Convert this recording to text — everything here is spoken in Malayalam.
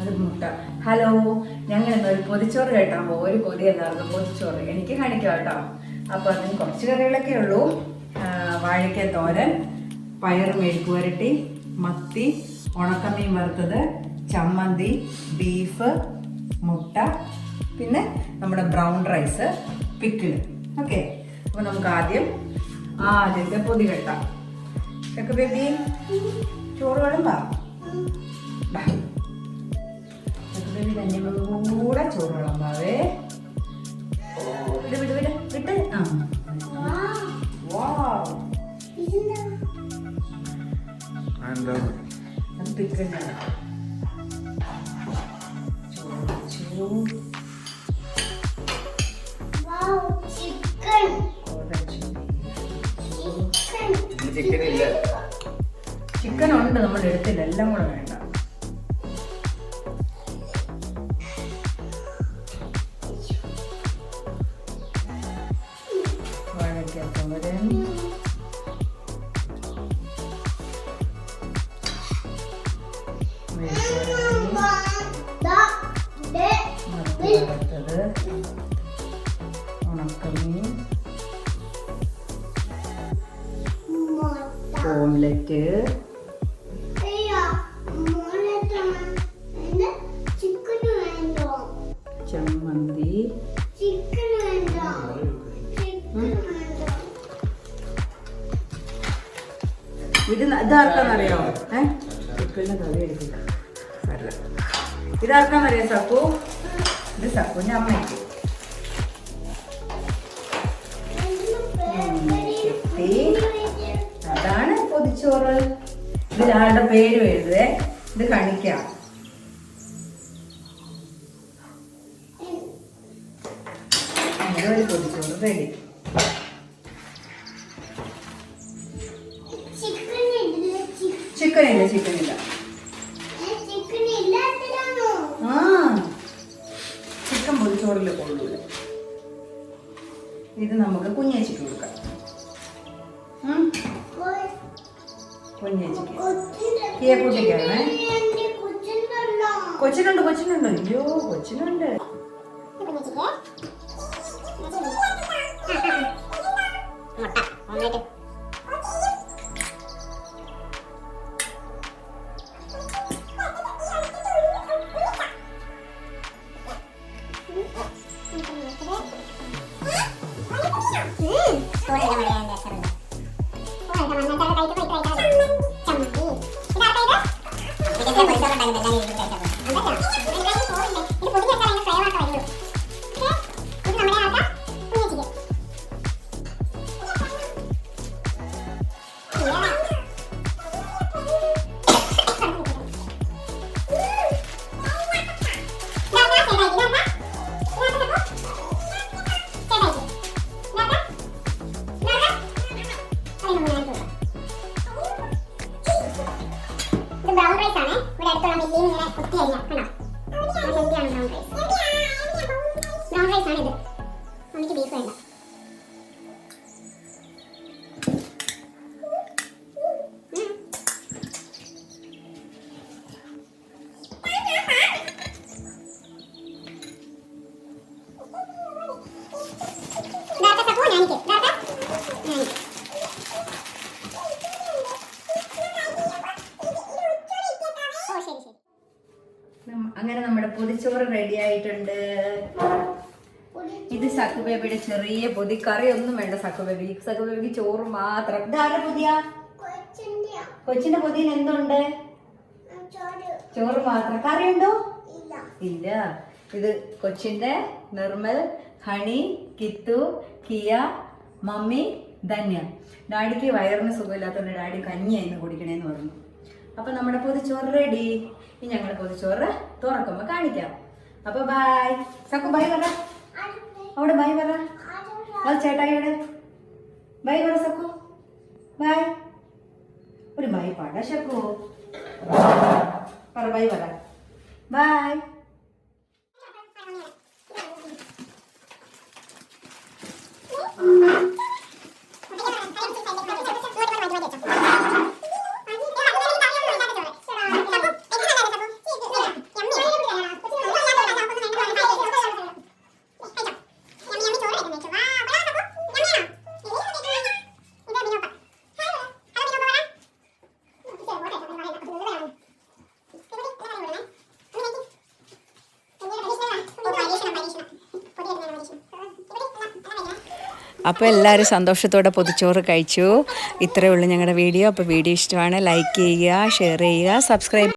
അത് മുട്ട. ഹലോ, ഞങ്ങൾ ഇന്നൊരു പൊതിച്ചോറ് കേട്ടാൻ പോകും. ഒരു പൊതി എല്ലാവർക്കും പൊതിച്ചോറ് എനിക്ക് കാണിക്കാം കേട്ടോ. അപ്പോൾ അതിന് കുറച്ച് കറികളൊക്കെ ഉള്ളൂ. വാഴയ്ക്ക തോരൻ, പയർ മെഴുക്ക് പുരട്ടി, മത്തി, ഉണക്കമീൻ വറുത്തത്, ചമ്മന്തി, ബീഫ്, മുട്ട, പിന്നെ നമ്മുടെ ബ്രൗൺ റൈസ്, പിക്കിള്. ഓക്കെ, അപ്പോൾ നമുക്ക് ആദ്യത്തെ പൊതി കെട്ടാം. ഒക്കെ ബേബി ചോറ് വിളമ്പാ. ബേബി തന്നെ കൂടെ ചോറ് വിളമ്പാവേ. വിട്ട് പിക്കിളിന് ചിക്കൻ ഉണ്ട്, നമ്മൾ എടുത്തില്ല, എല്ലാം കൂടെ വേണ്ട. വാഴയ്ക്കത്തോരൻ, മത്തി വറുത്തത്, ഉണക്കമീൻ, ഓംലെറ്റ്, ചമ്മന്തി, ഇതാർക്കാന്നറിയോ? ചിക്കലിന് കറി എടുക്കില്ല. ഇതാർക്കാന്നറിയോ? സപ്പു. ഇത് സപ്പുവിന്റെ അമ്മയ്ക്ക്. അതാണ് പൊതിച്ചോറ്. ഇതിലാളുടെ പേര് എഴുതുവേ. ഇത് കാണിക്കാം. ഒരു പൊതിച്ചോറ് റെഡി. ചിക്കനില്ല. ചിക്കൻ പൊതിച്ചോറിൽ കൊള്ളൂല. ഇത് നമുക്ക് കുഞ്ഞേച്ചിക്ക് കൊടുക്കാം. കുഞ്ഞേച്ചിക്ക് കിയക്കുട്ടിക്കാണ്. കൊച്ചിനുണ്ട്. അയ്യോ, കൊച്ചിനുണ്ട്. ബ്രൗൺ റൈസ് ആണ്. ഇവിടെ അടുത്തുള്ള മില്ലിയിൽ ഇങ്ങനെ കുത്തി കഴിഞ്ഞാൽ കണ്ടോ, ഹെൽത്തിയാണ് ബ്രൗൺ റൈസ്. ബ്രൗൺ റൈസ് ആണ് ഇത്. നമുക്ക് ബീഫ് വേണ്ട. അങ്ങനെ നമ്മുടെ പൊതിച്ചോറ് റെഡി ആയിട്ടുണ്ട്. ഇത് സക്കു ബേബിയുടെ ചെറിയ പൊതി. കറി ഒന്നും വേണ്ട സക്കു ബേബിക്ക് ചോറ് മാത്രം. ഇതാരുടെ പൊതിയാ? കൊച്ചിന്റെ പൊതിയിൽ എന്തുണ്ട്? ചോറ് മാത്രം. കറി ഉണ്ടോ? ഇല്ല. ഇത് കൊച്ചിന്റെ നിർമ്മൽ, ഹണി, കിത്തു, കിയ, മമ്മി, ധന്യ. ഡാഡിക്ക് വയറിന് സുഖമില്ലാത്തതുകൊണ്ട് ഡാഡി കഞ്ഞിയായിരുന്നു കുടിക്കണേന്ന് പറഞ്ഞു. അപ്പൊ നമ്മുടെ പൊതിച്ചോറ് റെഡി. ഇനി ഞങ്ങൾ പൊതിച്ചോറ് തുറക്കുമ്പോ കാണിക്കാം. അപ്പൊ ബൈ. സക്കു ബൈ പറ. അവിടെ ബൈ പറ. അത് ചേട്ടായിയുടെ ബൈ പറ സക്കു. ബൈ. ഒരു ബൈ പാടാ ശക്കു. പറ ബൈ പറ. ബൈ. അപ്പോൾ എല്ലാവരും സന്തോഷത്തോടെ പൊതിച്ചോറ് കഴിച്ചു. ഇത്രയേ ഉള്ളൂ ഞങ്ങളുടെ വീഡിയോ. അപ്പോൾ വീഡിയോ ഇഷ്ടമാണ് ലൈക്ക് ചെയ്യുക, ഷെയർ ചെയ്യുക, സബ്സ്ക്രൈബ്